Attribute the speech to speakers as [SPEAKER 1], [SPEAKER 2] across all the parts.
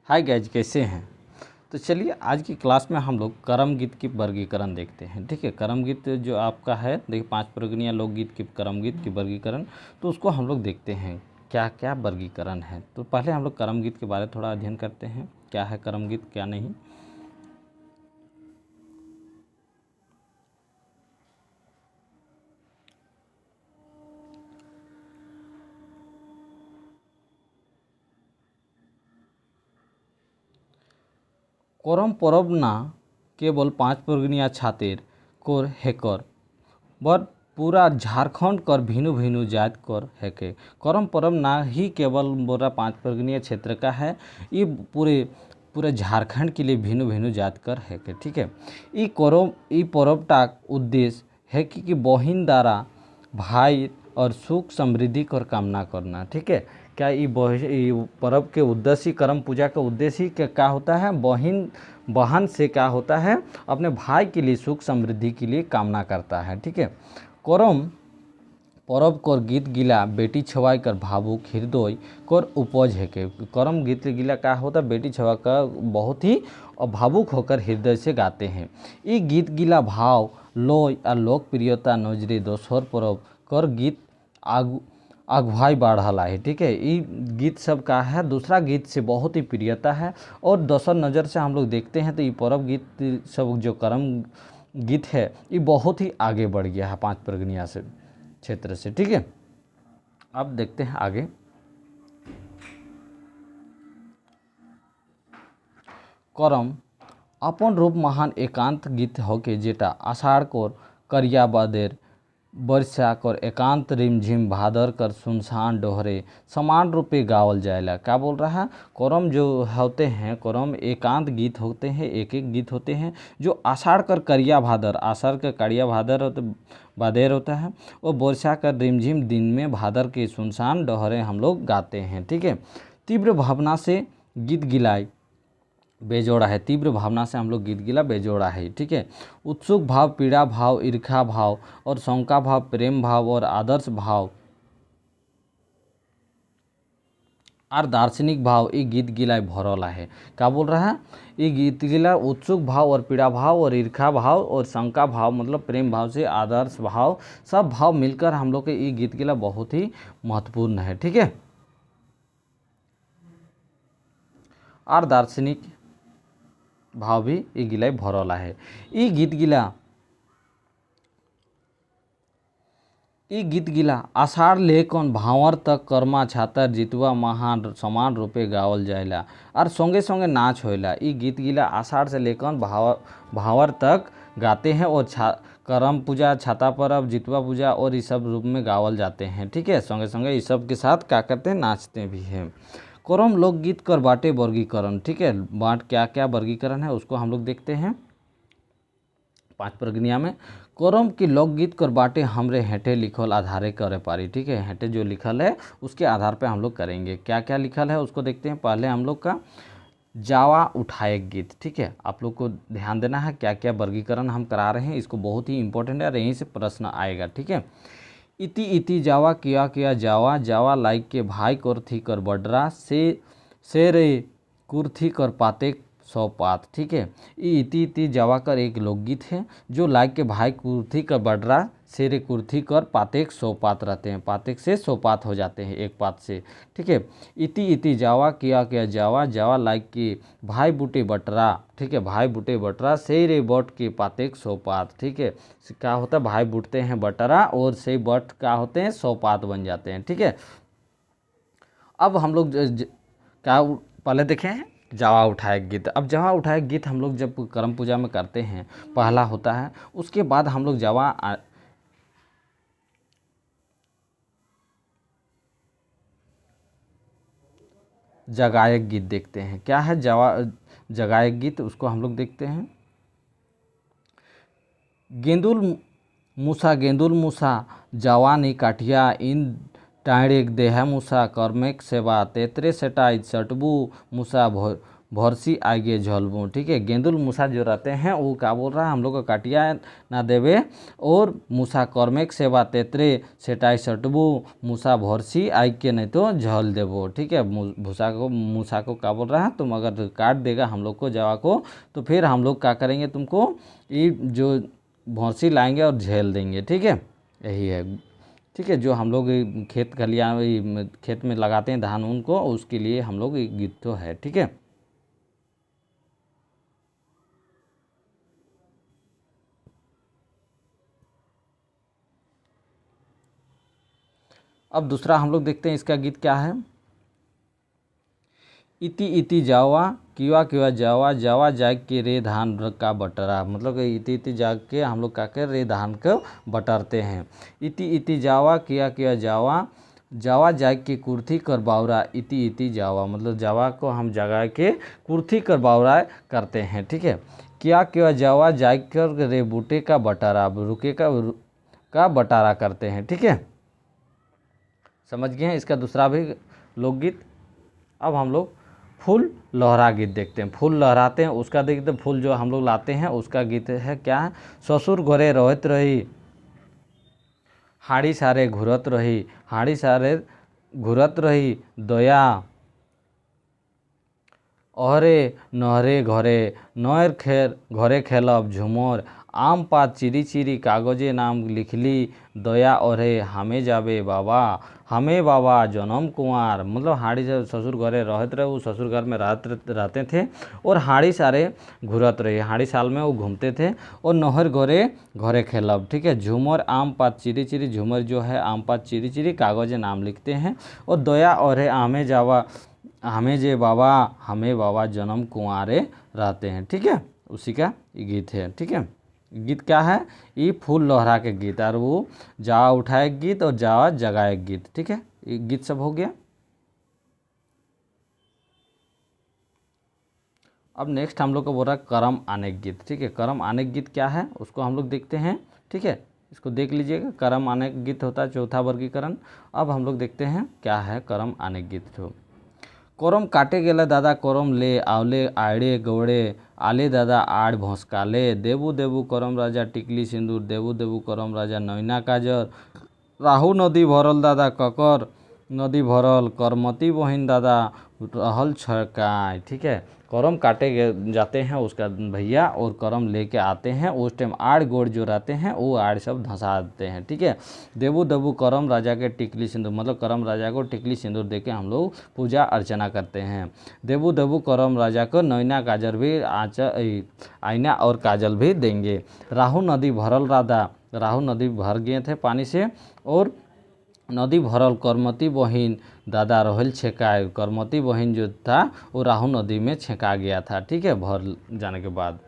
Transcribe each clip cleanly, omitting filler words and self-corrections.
[SPEAKER 1] Hi guys, कैसे हैं। तो चलिए आज की क्लास में हम लोग करम गीत की वर्गीकरण देखते हैं। ठीक है, करम गीत जो आपका है, देखिए 5 प्रगनिया लोकगीत की करम गीत की वर्गीकरण, तो उसको हम लोग देखते हैं क्या क्या वर्गीकरण है। तो पहले हम लोग करम गीत के बारे में थोड़ा अध्ययन करते हैं, क्या है करम गीत क्या नहीं। करम परब ना केवल 5 प्रगनिया छातेर कोर हेकर बर पूरा झारखंड कर भिन्न भिन्न जात कर है के करम परब ना ही केवल बोरा 5 प्रगनीय क्षेत्र का है, ये पूरे झारखंड के लिए भिन्न भिन्न जात कर है के। ठीक है, ई परब टाक उद्देश्य है कि बहिन द्वारा भाई और सुख समृद्धि कर कामना करना। ठीक है, क्या ये पर्व के उद्देश्य, करम पूजा का उद्देश्य ही क्या होता है, बहन से क्या होता है, अपने भाई के लिए सुख समृद्धि के लिए कामना करता है। ठीक है, करम परब कर गीत गिला बेटी छवाई कर भावुक हृदय कर उपज है के। करम गीत गिला क्या होता है, बेटी छवा का बहुत ही भावुक होकर हृदय से गाते हैं। ये गीत गिला भाव लोय और लोकप्रियता नजरे दोसर परब कर गीत अगुवाई बढ़ला है। ठीक है, ये गीत सब का है दूसरा गीत से बहुत ही प्रियता है, और दोसर नज़र से हम लोग देखते हैं तो ये परब गीत सब जो करम गीत है ये बहुत ही आगे बढ़ गया है 5 प्रगनिया से क्षेत्र से। ठीक है, अब देखते हैं आगे। करम अपन रूप महान एकांत गीत होके जेटा आषाढ़ कोर करिया बादेर वर्षा कर एकांत रिमझिम भादर कर सुनसान डोहरे समान रूपे गावल जाएला। क्या बोल रहा है, करम जो होते हैं, करम एकांत गीत होते हैं, एक एक गीत होते हैं जो आषाढ़ कर करिया भादर, आषाढ़ का करिया भादर बादेर होता है, और वर्षा कर रिमझिम दिन में भादर के सुनसान डोहरे हम लोग गाते हैं। ठीक है, तीव्र भावना से गीत गिलाई बेजोड़ा है, तीव्र भावना से हम लोग गीत गिला बेजोड़ा है। ठीक है, उत्सुक भाव, पीड़ा भाव, ईर्खा भाव और शंका भाव, प्रेम भाव और आदर्श भाव और दार्शनिक भाव ये गीत गिला भरला है। क्या बोल रहा है, ये गीत गिला उत्सुक भाव और पीड़ा भाव और ईर्खा भाव और शंका भाव मतलब प्रेम भाव से आदर्श भाव, सब भाव मिलकर हम लोग के ये गीत गिला बहुत ही महत्वपूर्ण है। ठीक है, और दार्शनिक भाव भी ये गिला भरला है। ये गीत गिला आषाढ़ लेकन भावर तक कर्मा छातर जितवा महान समान रूपे गावल जाएला और संगे संगे नाच होएला। ये गीत गिला आषाढ़ से लेकर भावर तक गाते हैं, और करम पूजा, छाता पर्व, जितवा पूजा और इस सब रूप में गावल जाते हैं। ठीक है, संगे संगे इस सब के साथ क्या करते हैं, नाचते भी हैं। करम लोकगीत कर बाटे वर्गीकरण। ठीक है, बाट क्या क्या वर्गीकरण है उसको हम लोग देखते हैं 5 प्रगनिया में। करम की लोकगीत कर बाटे हमरे हेठे लिखल आधारे करे पारी। ठीक है, हेठे जो लिखल है उसके आधार पे हम लोग करेंगे। क्या क्या लिखल है उसको देखते हैं। पहले हम लोग का जावा उठाए गीत। ठीक है, आप लोग को ध्यान देना है क्या क्या वर्गीकरण हम करा रहे हैं, इसको बहुत ही इंपॉर्टेंट है और यहीं से प्रश्न आएगा। ठीक है, इति इति जावा किया जावा जावा लाइक के भाई कुर्थी कर बडरा से रे कुर्थी कर पाते सौ पात। ठीक है, ये इति इति जावा कर एक लोकगीत है जो लाइक के भाई कुर्थी कर बडरा से रे कुर्थी कर पातेक सौ पात रहते हैं, पातेक से सौ पात हो जाते हैं एक पात से। ठीक है, इति इति जावा किया जावा जावा लाइक के भाई बूटे बटरा। ठीक है, भाई बूटे बटरा से रे बट के पातेक सौ पात। ठीक है, क्या होता है, भाई बूटते हैं बटरा और से बट क्या होते हैं, सौ पात बन जाते हैं। ठीक है, अब हम लोग क्या पहले देखे हैं जावा उठाए गीत। अब जावा उठाए गीत हम लोग जब करम पूजा में करते हैं पहला होता है, उसके बाद हम लोग जावा जगायक गीत देखते हैं। क्या है जावा जगायक गीत, उसको हम लोग देखते हैं। गेंदुल मूसा जवानी काठिया इन टाइड़ेक देहा मूसा कर्मेक सेवा तेतरे सेटाई सटबू मूसा भरसी आगे झलबू। ठीक है, गेंदुल मूसा जो रहते हैं वो क्या बोल रहा है, हम लोग को काटिया ना देवे और मूसा कर्मेक सेवा तेतरे सेटाई सटबू, मूसा भरसी आग के नहीं तो झल देबो। ठीक है, मूसा को क्या बोल रहा है, तुम अगर काट देगा हम लोग को जवा को तो फिर हम लोग क्या करेंगे, तुमको ये जो भरसी लाएंगे और झेल देंगे। ठीक है, यही है। ठीक है, जो हम लोग खेत खलियान खेत में लगाते हैं धान उनको, उसके लिए हम लोग ये गीत तो है। ठीक है, अब दूसरा हम लोग देखते हैं इसका गीत क्या है। इति इति जावा किवा किवा जावा, जावा जाग के रे धान का बटरा। मतलब इति इति जाग के हम लोग क्या कर रे धान को बटरते हैं। इति इति जावा किया किया जावा, जावा जाग के कुर्थी कर बावरा, इति इति जावा। मतलब जावा को हम जगा के कुर्थी कर बावरा करते हैं। ठीक है, किया किया जावा जाग कर रे बूटे का बटारा, रुके का बटारा करते हैं। ठीक है, समझ गए हैं इसका दूसरा भी लोकगीत। अब हम लोग फूल लहरा गीत देखते हैं। फूल लहराते हैं उसका देखते हैं, फूल जो हम लोग लाते हैं उसका गीत है क्या है। ससुर घरे रहत रही, हाड़ी सारे घुरत रही, हाड़ी सारे घुरत रही, दया अहरे नहरे घरे, नयर खेर घरे खेलब झुमर, आम पात चिरी चिरी कागजे नाम लिखली, दया अरे हमें जाबे बाबा, हमें बाबा जन्म कुंवर। मतलब हाड़ी से ससुर घरे रहते रहे, वो ससुर घर में रहते थे और हाड़ी सारे घुरत रहे, हाड़ी साल में वो घूमते थे और नहर घरे घरे खेलब। ठीक है, झूमर आम पात चिरी चिरी, झूमर जो है आम पात चिरी चिरी कागजे नाम लिखते हैं, और दया अरे हमें जावा, हमें जे बाबा, हमें बाबा जन्म कुंवारे रहते हैं। ठीक है, उसी का गीत है। ठीक है, गीत क्या है, ये फूल लोहरा के गीत, और वो जावा उठाए गीत और जावा जगाए गीत। ठीक है, ये गीत सब हो गया। अब नेक्स्ट हम लोग को बोल रहा है करम आने गीत। ठीक है, करम आने गीत क्या है उसको हम लोग देखते हैं। ठीक है, इसको देख लीजिएगा, करम आने गीत होता है चौथा वर्गीकरण। अब हम लोग देखते हैं क्या है करम आने गीत। तो करम काटे गेला दादा करम ले आवले आड़े गौड़े, आले दादा आड़ भोंसकाले, देबू देबू करम राजा टिकली सिंदूर, देबू देबू करम राजा नैना काजर, राहू नदी भरल दादा ककर नदी भरल, करमती बहिन दादा रहल छकाय। ठीक है, करम काटे जाते हैं उसका भैया और करम लेके आते हैं, उस टाइम आड़ गोड़ जो रहते हैं वो आड़ सब धंसा देते हैं। ठीक है, देबू देबू करम राजा के टिकली सिंदूर, मतलब करम राजा को टिकली सिंदूर दे के हम लोग पूजा अर्चना करते हैं। देबू देबू करम राजा को नैना काजल भी आईना और काजल भी देंगे। राहू नदी भरल राधा, राहू नदी भर गए थे पानी से, और नदी भरल करमती बहिन दादा रहल छेकाए, करमती बहिन जो था वो राहू नदी में छेका गया था। ठीक है, भर जाने के बाद।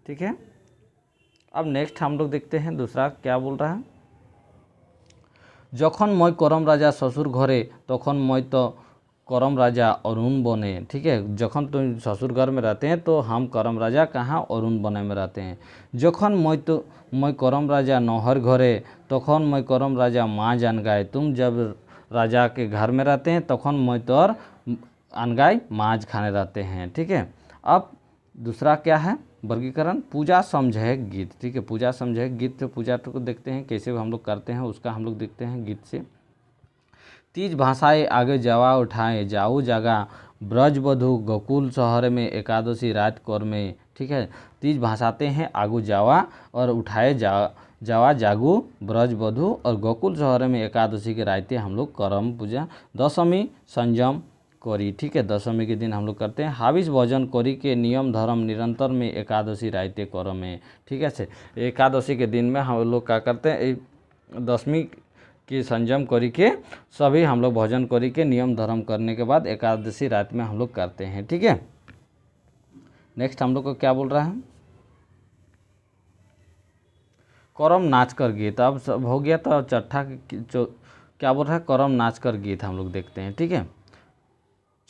[SPEAKER 1] ठीक है, अब नेक्स्ट हम लोग देखते हैं दूसरा क्या बोल रहा है। जखन मैं करम राजा ससुर घरे तखन मैं तो करम राजा अरुण बने। ठीक है, जखन तुम ससुर घर में रहते हैं तो हम करम राजा कहाँ अरुण बने में रहते हैं। जखन मैं करम राजा नौहर घरे तखन मैं करम राजा माँ जान गाय, तुम जब राजा के घर में रहते हैं तखन मैं तो और अनगाय माँज खाने रहते हैं। ठीक है, अब दूसरा क्या है वर्गीकरण, पूजा समझे गीत। ठीक है, पूजा समझे गीत, तो पूजा को देखते हैं कैसे हम लोग करते हैं उसका हम लोग देखते हैं गीत से। तीज भाषाएँ आगे जावा उठाए जाऊ जगह, ब्रज बधु गोकुल शहर में एकादशी रात कर में। ठीक है, तीज भाषाते हैं आगू जावा और उठाए जावा जागू ब्रज बधु, और गोकुल शहर में एकादशी के रायते हम लोग करम पूजा। दशमी संयम करी। ठीक है, दशमी के दिन हम लोग करते हैं। हाविस भोजन करी के नियम धर्म निरंतर में एकादशी रायते करम में। ठीक है से, एकादशी के दिन में हम लोग क्या करते हैं, दशमी की संयम करी के सभी हम लोग भोजन करी के नियम धर्म करने के बाद एकादशी रात में हम लोग करते हैं। ठीक है, नेक्स्ट हम लोग को क्या बोल रहा है, करम नाच कर गीत। अब सब हो गया, तो चट्ठा क्या बोल रहा है, करम नाच कर गीत हम लोग देखते हैं। ठीक है,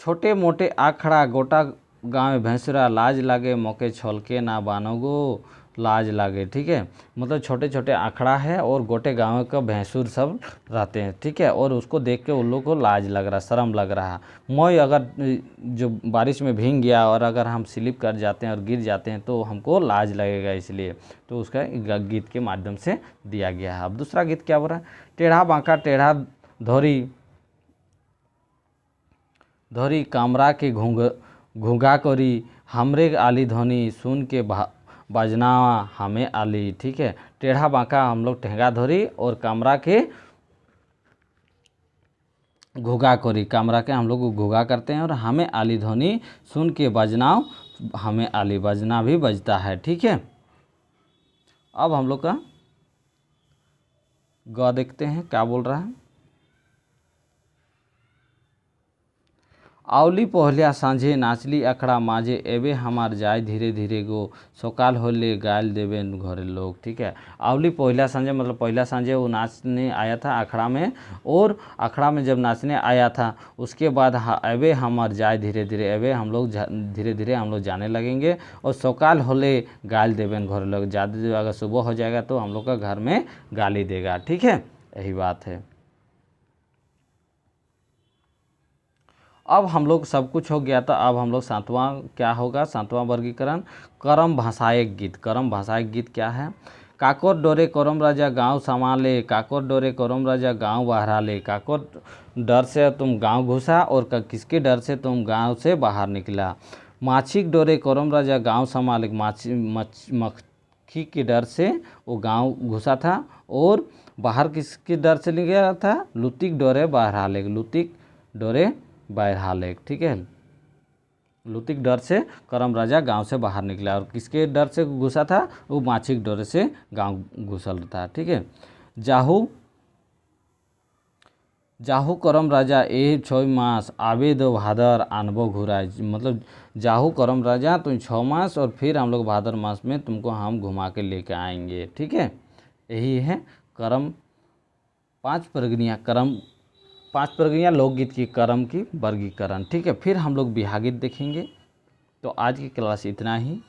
[SPEAKER 1] छोटे मोटे आखड़ा गोटा गाँव भैंसुरा, लाज लागे मोके छलके ना बानोगो, लाज लागे। ठीक है, मतलब छोटे छोटे आखड़ा है और गोटे गांव का भैंसुर सब रहते हैं। ठीक है, और उसको देख के उन लोग को लाज लग रहा, शर्म लग रहा। मैं अगर जो बारिश में भीग गया और अगर हम स्लिप कर जाते हैं और गिर जाते हैं तो हमको लाज लगेगा, इसलिए तो उसका गीत के माध्यम से दिया गया है। अब दूसरा गीत क्या बोल रहा है, टेढ़ा बांका टेढ़ा धोरी धोरी कामरा के घूंघा करी, हमरे आली ध्वनि सुन के बजना हमें आली। ठीक है, टेढ़ा बांका हम लोग टेढ़ा धोरी और कामरा के घुगा करी, कामरा के हम लोग घुगा करते हैं और हमें आली ध्वनि सुन के बजनाओ हमें आली, बजना भी बजता है। ठीक है, अब हम लोग का ग देखते हैं क्या बोल रहा है। आवली पहलिया सांझे नाचली अखड़ा माझे, एबे हमार जाय धीरे धीरे गो, सकाल होले गायल देवे घरे लोग। ठीक है, आवली पहला सांझे मतलब पहला सांझे वो नाचने आया था अखड़ा में, और अखड़ा में जब नाचने आया था उसके बाद एबे हमार जाय धीरे धीरे, एबे हम लोग धीरे धीरे हम लोग जाने लगेंगे, और सकाल होले गायल देवे घरे लोग, ज़्यादा अगर सुबह हो जाएगा तो हम लोग का घर में गाली देगा। ठीक है, यही बात है। अब हम लोग सब कुछ हो गया था, अब हम लोग सातवां क्या होगा, सातवां वर्गीकरण करम भाषायक गीत। करम भाषायक गीत क्या है, काकोर डोरे करम राजा गांव संभाले, काकोर डोरे करम राजा गांव बहराले, काकोर डर से तुम गांव घुसा और किसके डर से तुम गांव से बाहर निकला। माछिक डोरे करम राजा गांव संभाले, मक्खी के डर से वो गांव घुसा था, और बाहर किसके डर से निकला था, लुतिक डोरे बहराले, लुतिक डोरे बहराले। ठीक है, लुतिक डर से करम राजा गांव से बाहर निकला, और किसके डर से घुसा था, वो माछिक डर से गांव घुसल था। ठीक है, जाहू जाहू करम राजा ए 6 मास आबे दो भादर आनबो घुराए, मतलब जाहू करम राजा तुम 6 मास और फिर हम लोग भादर मास में तुमको हम घुमा के लेके आएंगे। ठीक है, यही है करम, 5 प्रगनियाँ करम, 5 प्रक्रिया लोकगीत की करम की वर्गीकरण। ठीक है, फिर हम लोग बिहार गीत देखेंगे। तो आज की क्लास इतना ही।